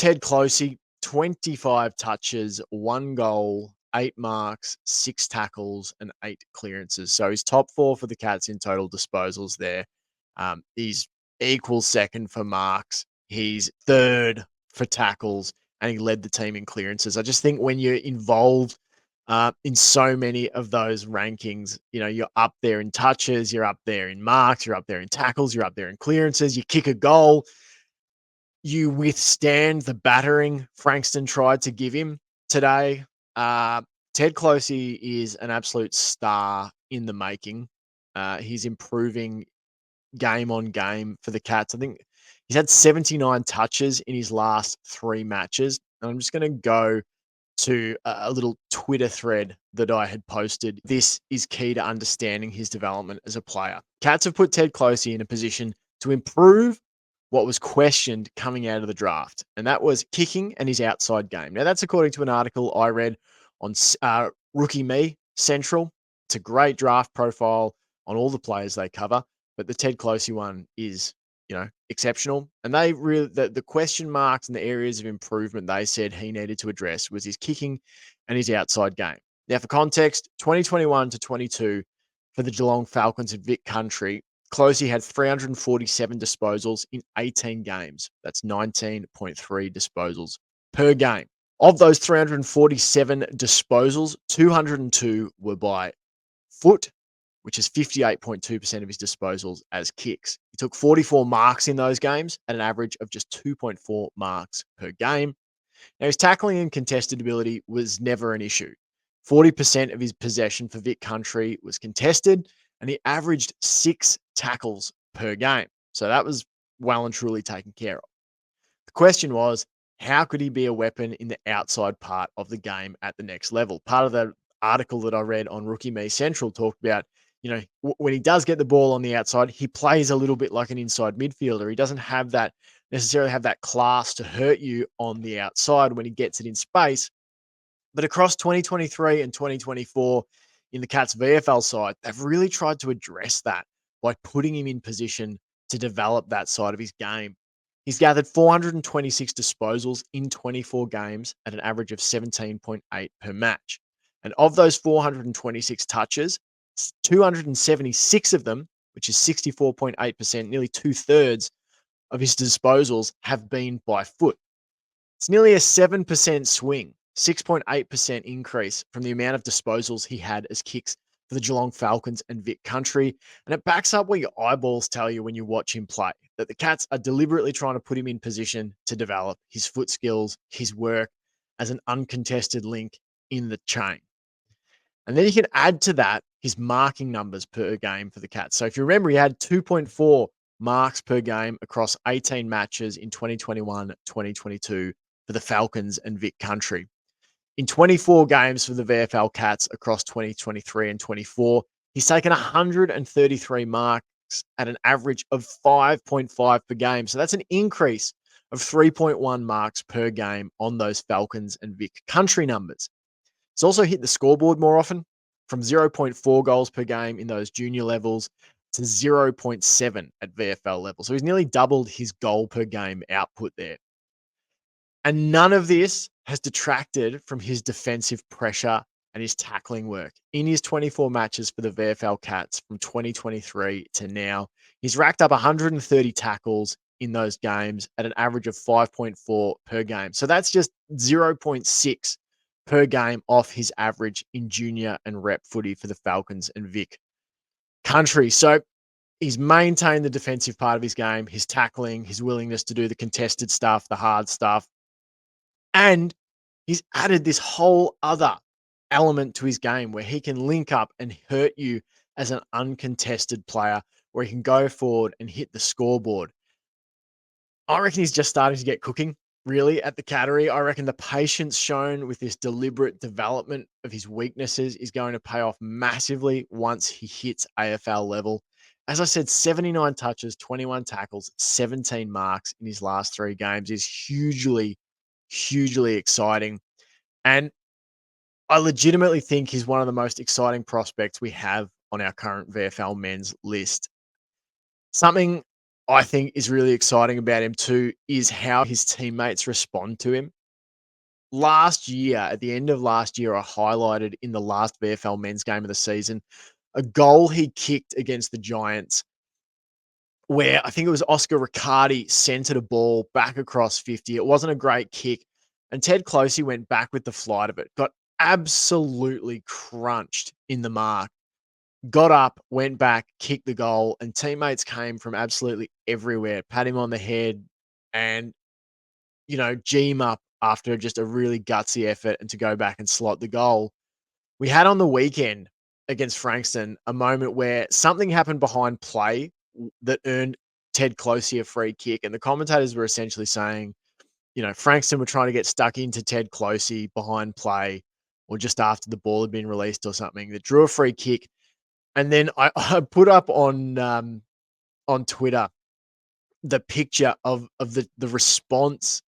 Ted Closey, 25 touches, 1 goal, 8 marks, 6 tackles, and 8 clearances. So he's top 4 for the Cats in total disposals there. He's equal second for marks. He's third for tackles, and he led the team in clearances. I just think when you're involved in so many of those rankings, you're up there in touches, you're up there in marks, you're up there in tackles, you're up there in clearances, you kick a goal, you withstand the battering Frankston tried to give him today. Ted Closey is an absolute star in the making. He's improving game on game for the Cats. I think he's had 79 touches in his last 3 matches. And I'm just going to go to a little Twitter thread that I had posted. This is key to understanding his development as a player. Cats have put Ted Closey in a position to improve what was questioned coming out of the draft, and that was kicking and his outside game. Now, that's according to an article I read on Rookie Me Central. It's a great draft profile on all the players they cover, but the Ted Closey one is, exceptional. And they really, the question marks and the areas of improvement they said he needed to address was his kicking and his outside game. Now, for context, 2021 to 22 for the Geelong Falcons in Vic Country, Closey had 347 disposals in 18 games. That's 19.3 disposals per game. Of those 347 disposals, 202 were by foot, which is 58.2% of his disposals as kicks. He took 44 marks in those games at an average of just 2.4 marks per game. Now, his tackling and contested ability was never an issue. 40% of his possession for Vic Country was contested, and he averaged 6 tackles per game. So that was well and truly taken care of. The question was, how could he be a weapon in the outside part of the game at the next level? Part of the article that I read on Rookie Me Central talked about, when he does get the ball on the outside, he plays a little bit like an inside midfielder. He doesn't necessarily have that class to hurt you on the outside when he gets it in space. But across 2023 and 2024 in the Cats VFL side, they've really tried to address that by putting him in position to develop that side of his game. He's gathered 426 disposals in 24 games at an average of 17.8 per match. And of those 426 touches, 276 of them, which is 64.8%, nearly 2/3 of his disposals have been by foot. It's nearly a 7% swing, 6.8% increase from the amount of disposals he had as kicks for the Geelong Falcons and Vic Country. And it backs up what your eyeballs tell you when you watch him play, that the Cats are deliberately trying to put him in position to develop his foot skills, his work as an uncontested link in the chain. And then you can add to that his marking numbers per game for the Cats. So if you remember, he had 2.4 marks per game across 18 matches in 2021-2022 for the Falcons and Vic Country. In 24 games for the VFL Cats across 2023 and 24, he's taken 133 marks at an average of 5.5 per game. So that's an increase of 3.1 marks per game on those Falcons and Vic Country numbers. He's also hit the scoreboard more often, from 0.4 goals per game in those junior levels to 0.7 at VFL level. So he's nearly doubled his goal per game output there. And none of this has detracted from his defensive pressure and his tackling work. In his 24 matches for the VFL Cats from 2023 to now, he's racked up 130 tackles in those games at an average of 5.4 per game. So that's just 0.6 per game off his average in junior and rep footy for the Falcons and Vic Country. So he's maintained the defensive part of his game, his tackling, his willingness to do the contested stuff, the hard stuff. And he's added this whole other element to his game where he can link up and hurt you as an uncontested player, where he can go forward and hit the scoreboard. I reckon he's just starting to get cooking, really, at the Cattery. I reckon the patience shown with this deliberate development of his weaknesses is going to pay off massively once he hits AFL level. As I said, 79 touches, 21 tackles, 17 marks in his last 3 games is hugely exciting. And I legitimately think he's one of the most exciting prospects we have on our current VFL men's list. Something I think is really exciting about him too is how his teammates respond to him. Last year, at the end of last year, I highlighted in the last VFL men's game of the season a goal he kicked against the Giants where I think it was Oscar Riccardi centered a ball back across 50. It wasn't a great kick. And Ted Closey went back with the flight of it, got absolutely crunched in the mark, got up, went back, kicked the goal, and teammates came from absolutely everywhere, pat him on the head and, G him up after just a really gutsy effort and to go back and slot the goal. We had on the weekend against Frankston a moment where something happened behind play that earned Ted Closey a free kick, and the commentators were essentially saying, Frankston were trying to get stuck into Ted Closey behind play or just after the ball had been released or something that drew a free kick. And then I, I put up on Twitter the picture of the response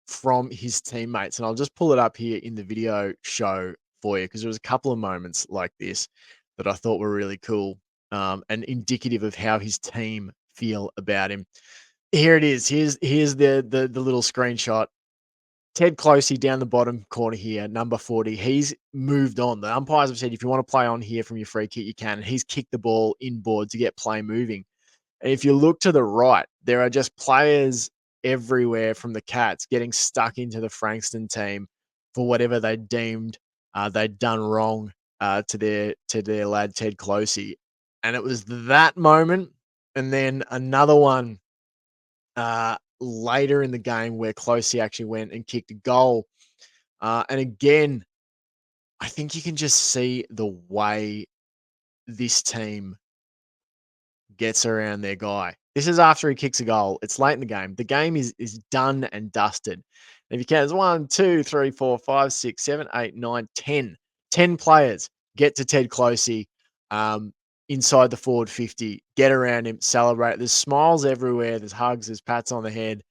from his teammates, and I'll just pull it up here in the video show for you because there was a couple of moments like this that I thought were really cool and indicative of how his team feel about him. Here it is. Here's the little screenshot. Ted Closey down the bottom corner here, number 40. He's moved on. The umpires have said if you want to play on here from your free kick, you can. And he's kicked the ball inboard to get play moving. And if you look to the right, there are just players everywhere from the Cats getting stuck into the Frankston team for whatever they deemed they'd done wrong to their lad Ted Closey. And it was that moment, and then another one later in the game where Closey actually went and kicked a goal. And again, I think you can just see the way this team gets around their guy. This is after he kicks a goal. It's late in the game. The game is done and dusted. And if you count, it's 1, 2, 3, 4, 5, 6, 7, 8, 9, 10. 10 players get to Ted Closey inside the forward 50, get around him, celebrate. There's smiles everywhere. There's hugs. There's pats on the head.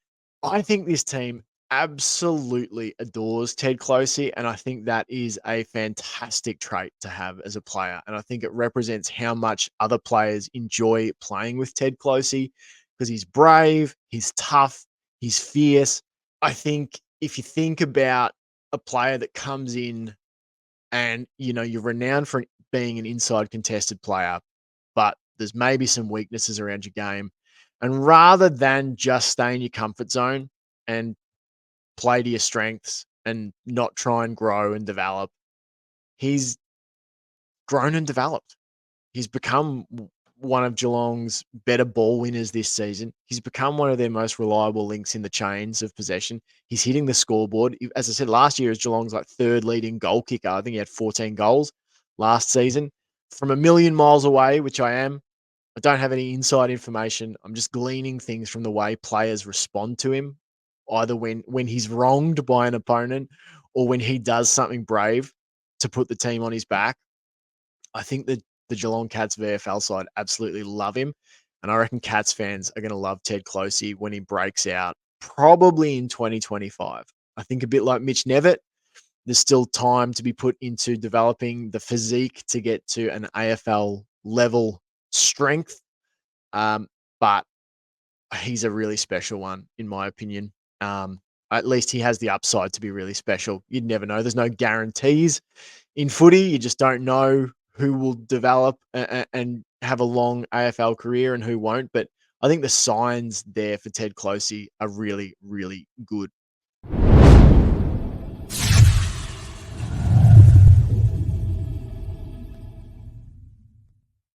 I think this team absolutely adores Ted Closey, and I think that is a fantastic trait to have as a player. And I think it represents how much other players enjoy playing with Ted Closey because he's brave, he's tough, he's fierce. I think if you think about a player that comes in and you're renowned for being an inside contested player, but there's maybe some weaknesses around your game. And rather than just stay in your comfort zone and play to your strengths and not try and grow and develop, he's grown and developed. He's become one of Geelong's better ball winners this season. He's become one of their most reliable links in the chains of possession. He's hitting the scoreboard. As I said, last year, as Geelong's third leading goal kicker, I think he had 14 goals last season. From a million miles away, which I am, I don't have any inside information. I'm just gleaning things from the way players respond to him, either when he's wronged by an opponent or when he does something brave to put the team on his back. I think that the Geelong Cats VFL side absolutely love him. And I reckon Cats fans are going to love Ted Closey when he breaks out, probably in 2025. I think a bit like Mitch Nevitt, there's still time to be put into developing the physique to get to an AFL level strength. But he's a really special one, in my opinion. At least he has the upside to be really special. You'd never know. There's no guarantees in footy. You just don't know who will develop and have a long AFL career and who won't. But I think the signs there for Ted Closey are really, really good.